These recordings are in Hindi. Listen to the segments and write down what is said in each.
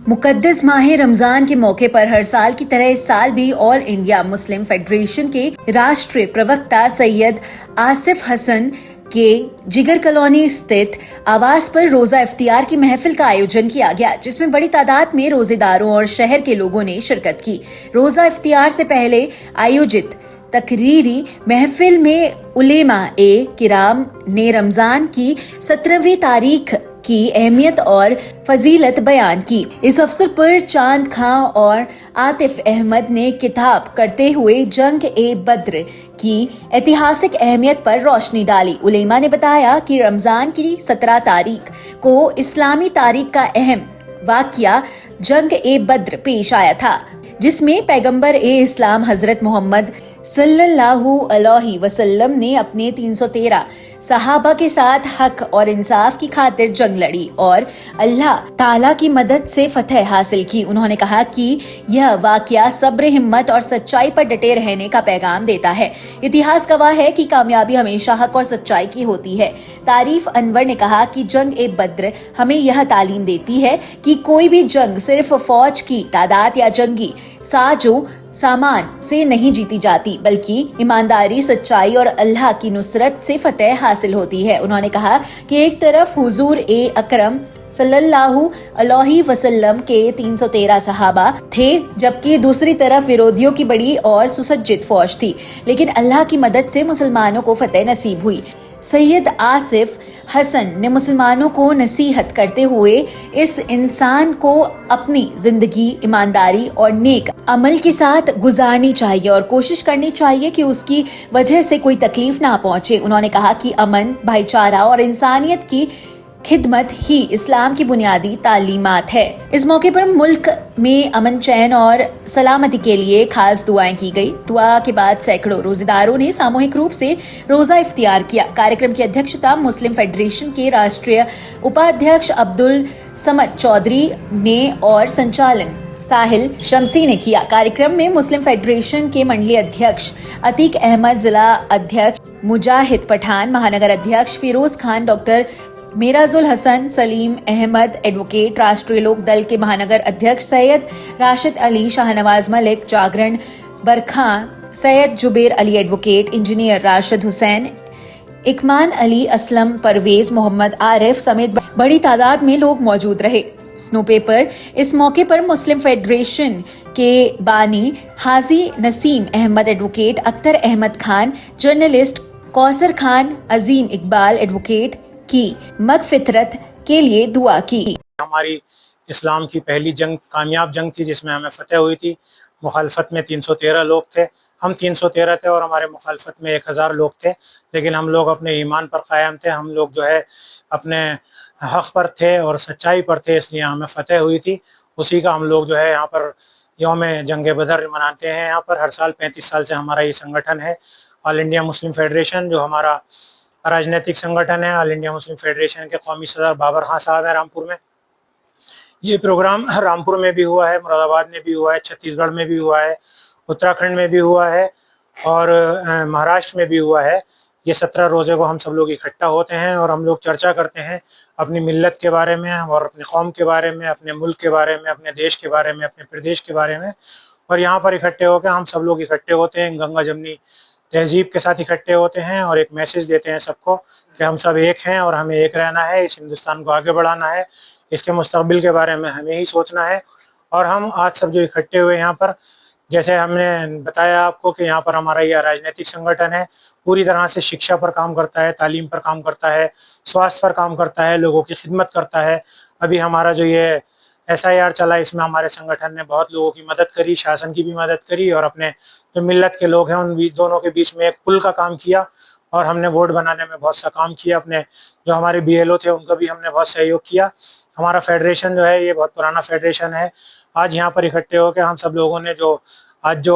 मुकद्दस माह रमजान के मौके पर हर साल की तरह इस साल भी ऑल इंडिया मुस्लिम फेडरेशन के राष्ट्रीय प्रवक्ता सैयद आसिफ हसन के जिगर कॉलोनी स्थित आवास पर रोजा इफ्तियार की महफिल का आयोजन किया गया, जिसमें बड़ी तादाद में रोजेदारों और शहर के लोगों ने शिरकत की। रोजा इफ्तियार से पहले आयोजित तकरीरी महफिल में उलेमा ए किराम ने रमजान की 17वीं तारीख की अहमियत और फजीलत बयान की। इस अवसर पर चांद खां और आतिफ अहमद ने किताब करते हुए जंग ए बद्र की ऐतिहासिक अहमियत पर रोशनी डाली। उलेमा ने बताया कि रमजान की 17 तारीख को इस्लामी तारीख का अहम वाकया जंग ए बद्र पेश आया था, जिसमें पैगंबर ए इस्लाम हजरत मोहम्मद सल्लल्लाहु अलैहि वसल्लम ने अपने 313 सहाबा के साथ हक और इंसाफ की खातिर जंग लड़ी और अल्लाह ताला की मदद से फतह हासिल की। उन्होंने कहा कि यह वाकया सब्र, हिम्मत और सच्चाई पर डटे रहने का पैगाम देता है। इतिहास गवाह है कि कामयाबी हमेशा हक और सच्चाई की होती है। तारीफ अनवर ने कहा कि जंग ए बद्र हमें यह तालीम देती है कि कोई भी जंग सिर्फ फौज की तादाद या जंगी साजो सामान से नहीं जीती जाती, बल्कि ईमानदारी, सच्चाई और अल्लाह की नुसरत से फतह हासिल होती है। उन्होंने कहा कि एक तरफ हुजूर ए अकरम सल्लल्लाहु अलैहि वसल्लम के 313 सहाबा थे, जबकि दूसरी तरफ विरोधियों की बड़ी और सुसज्जित फौज थी, लेकिन अल्लाह की मदद से मुसलमानों को फतह नसीब हुई। सैयद आसिफ हसन ने मुसलमानों को नसीहत करते हुए इस इंसान को अपनी जिंदगी ईमानदारी और नेक अमल के साथ गुजारनी चाहिए और कोशिश करनी चाहिए कि उसकी वजह से कोई तकलीफ ना पहुंचे। उन्होंने कहा कि अमन, भाईचारा और इंसानियत की खिदमत ही इस्लाम की बुनियादी तालीमात है। इस मौके पर मुल्क में अमन, चैन और सलामती के लिए खास दुआएं की गई। दुआ के बाद सैकड़ों रोजेदारों ने सामूहिक रूप से रोजा इफ्तियार किया। कार्यक्रम की अध्यक्षता मुस्लिम फेडरेशन के राष्ट्रीय उपाध्यक्ष अब्दुल समद चौधरी ने और संचालन साहिल शमसी ने किया। कार्यक्रम में मुस्लिम फेडरेशन के मंडलीय अध्यक्ष अतीक अहमद, जिला अध्यक्ष मुजाहिद पठान, महानगर अध्यक्ष फिरोज खान, डॉक्टर मेराजुल हसन, सलीम अहमद एडवोकेट, राष्ट्रीय लोक दल के महानगर अध्यक्ष सैयद राशिद अली, शाहनवाज मलिक, जागरण बरखां, सैयद जुबेर अली एडवोकेट, इंजीनियर राशिद हुसैन, इकमान अली, असलम परवेज, मोहम्मद आरिफ समेत बड़ी तादाद में लोग मौजूद रहे। स्नो पेपर इस मौके पर मुस्लिम फेडरेशन के बानी हाजी नसीम अहमद एडवोकेट, अख्तर अहमद खान जर्नलिस्ट, कौसर खान, अजीम इकबाल एडवोकेट की मगफिरत के लिए दुआ की। हमारी इस्लाम की पहली जंग कामयाब जंग थी, जिसमें हमें फतेह हुई थी। मुखालफत में 313 लोग थे, हम 313 थे और हमारे मुखालफत में 1000 लोग थे, लेकिन हम लोग अपने ईमान पर कायम थे। हम लोग जो है अपने हक पर थे और सच्चाई पर थे, इसलिए हमें फतेह हुई थी। उसी का हम लोग जो है यहाँ पर यौम जंग बदर मनाते हैं। यहाँ पर हर साल 35 साल से हमारा ये संगठन है, ऑल इंडिया मुस्लिम फेडरेशन, जो हमारा राजनीतिक संगठन है। ऑल इंडिया मुस्लिम फेडरेशन के कौमी सदर बाबर खां साहब हैं रामपुर में। ये प्रोग्राम रामपुर में भी हुआ है, मुरादाबाद में भी हुआ है, छत्तीसगढ़ में भी हुआ है, उत्तराखंड में भी हुआ है और महाराष्ट्र में भी हुआ है। ये 17 रोज़े को हम सब लोग इकट्ठा होते हैं और हम लोग चर्चा करते हैं अपनी मिल्लत के बारे में और अपने कौम के बारे में, अपने मुल्क के बारे में, अपने देश के बारे में, अपने प्रदेश के बारे में। और यहाँ पर इकट्ठे होकर हम सब लोग इकट्ठे होते हैं, गंगा जमनी तहजीब के साथ इकट्ठे होते हैं और एक मैसेज देते हैं सबको कि हम सब एक हैं और हमें एक रहना है, इस हिंदुस्तान को आगे बढ़ाना है, इसके मुस्तकबिल के बारे में हमें ही सोचना है। और हम आज सब जो इकट्ठे हुए यहाँ पर, जैसे हमने बताया आपको कि यहाँ पर हमारा यह राजनीतिक संगठन है, पूरी तरह से शिक्षा पर काम करता है, तालीम पर काम करता है, स्वास्थ्य पर काम करता है, लोगों की खिदमत करता है। अभी हमारा जो ये SIR चला, इसमें हमारे संगठन ने बहुत लोगों की मदद करी, शासन की भी मदद करी और अपने जो मिल्लत के लोग हैं उन दोनों के बीच में एक पुल का काम किया और हमने वोट बनाने में बहुत सा काम किया। अपने जो हमारे BLO थे उनका भी हमने बहुत सहयोग किया। हमारा फेडरेशन जो है ये बहुत पुराना फेडरेशन है। आज यहाँ पर इकट्ठे होकर हम सब लोगों ने आज जो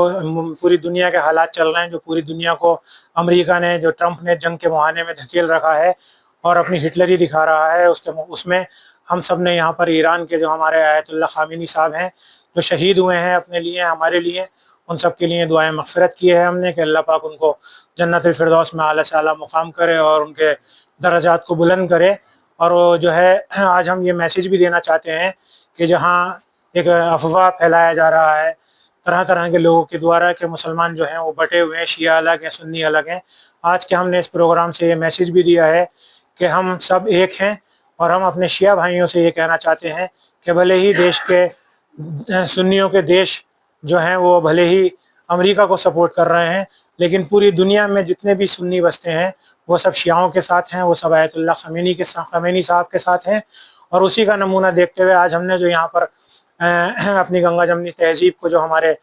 पूरी दुनिया के हालात चल रहे हैं, जो पूरी दुनिया को अमेरिका ने, जो ट्रंप ने जंग के मुहाने में धकेल रखा है और अपनी हिटलरी दिखा रहा है, उसमें हम सब ने यहाँ पर ईरान के जो हमारे आयतुल्लाह खामेनी साहब हैं, जो शहीद हुए हैं अपने लिए, हमारे लिए, उन सब के लिए दुआएं मग़फ़िरत की है हमने कि अल्लाह पाक उनको जन्नतुल फिरदौस में आला से आला मुकाम करे और उनके दर्जात को बुलंद करे। और वो जो है आज हम ये मैसेज भी देना चाहते हैं कि जहाँ एक अफवाह फैलाया जा रहा है तरह तरह के लोगों के द्वारा कि मुसलमान जो हैं वो बटे हुए हैं, शिया अलग हैं, सुन्नी अलग हैं। आज के हमने इस प्रोग्राम से ये मैसेज भी दिया है कि हम सब एक हैं और हम अपने शिया भाइयों से ये कहना चाहते हैं कि भले ही देश के सुन्नियों के देश जो हैं वो भले ही अमेरिका को सपोर्ट कर रहे हैं, लेकिन पूरी दुनिया में जितने भी सुन्नी बसते हैं वो सब शियाओं के साथ हैं, वो सब आयतुल्लाह खमीनी साहब के साथ हैं। और उसी का नमूना देखते हुए आज हमने जो यहाँ पर अपनी गंगा जमनी तहजीब को जो हमारे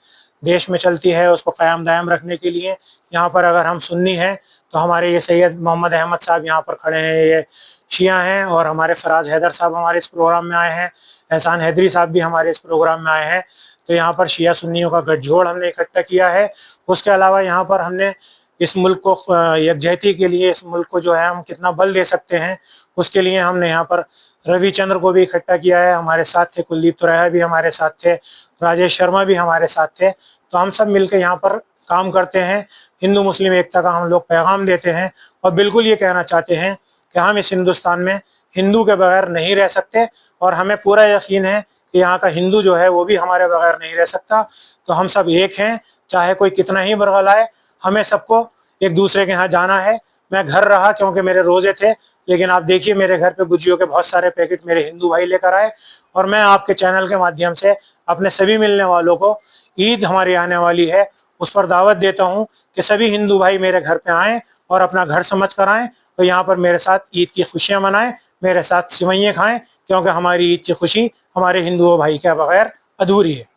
देश में चलती है उसको क़याम दायम रखने के लिए यहाँ पर अगर हम सुन्नी हैं तो हमारे ये सैयद मोहम्मद अहमद साहब यहाँ पर खड़े हैं, ये शिया हैं। और हमारे फराज हैदर साहब हमारे इस प्रोग्राम में आए हैं, एहसान हैदरी साहब भी हमारे इस प्रोग्राम में आए हैं। तो यहाँ पर शिया सुन्नियों का गठजोड़ हमने इकट्ठा किया है। उसके अलावा यहाँ पर हमने इस मुल्क को यकजहती के लिए, इस मुल्क को जो है हम कितना बल दे सकते हैं उसके लिए हमने यहाँ पर रविचंद्र को भी इकट्ठा किया है। हमारे साथ थे कुलदीप तुरैया भी हमारे साथ थे, राजेश शर्मा भी हमारे साथ थे। तो हम सब मिलकर यहाँ पर काम करते हैं, हिंदू मुस्लिम एकता का हम लोग पैगाम देते हैं और बिल्कुल ये कहना चाहते हैं कि हम इस हिंदुस्तान में हिंदू के बगैर नहीं रह सकते और हमें पूरा यकीन है कि यहाँ का हिंदू जो है वो भी हमारे बगैर नहीं रह सकता। तो हम सब एक हैं, चाहे कोई कितना ही बरगलाए, हमें सबको एक दूसरे के यहाँ जाना है। मैं घर रहा क्योंकि मेरे रोजे थे, लेकिन आप देखिए मेरे घर पे गुजियों के बहुत सारे पैकेट मेरे हिंदू भाई लेकर आए। और मैं आपके चैनल के माध्यम से अपने सभी मिलने वालों को, ईद हमारी आने वाली है उस पर दावत देता हूँ कि सभी हिंदू भाई मेरे घर पे आएँ और अपना घर समझ कर आएँ और यहाँ पर मेरे साथ ईद की खुशियाँ मनाएं, मेरे साथ सिवैयाँ खाएं, क्योंकि हमारी ईद की खुशी हमारे हिंदुओं भाई के बगैर अधूरी है।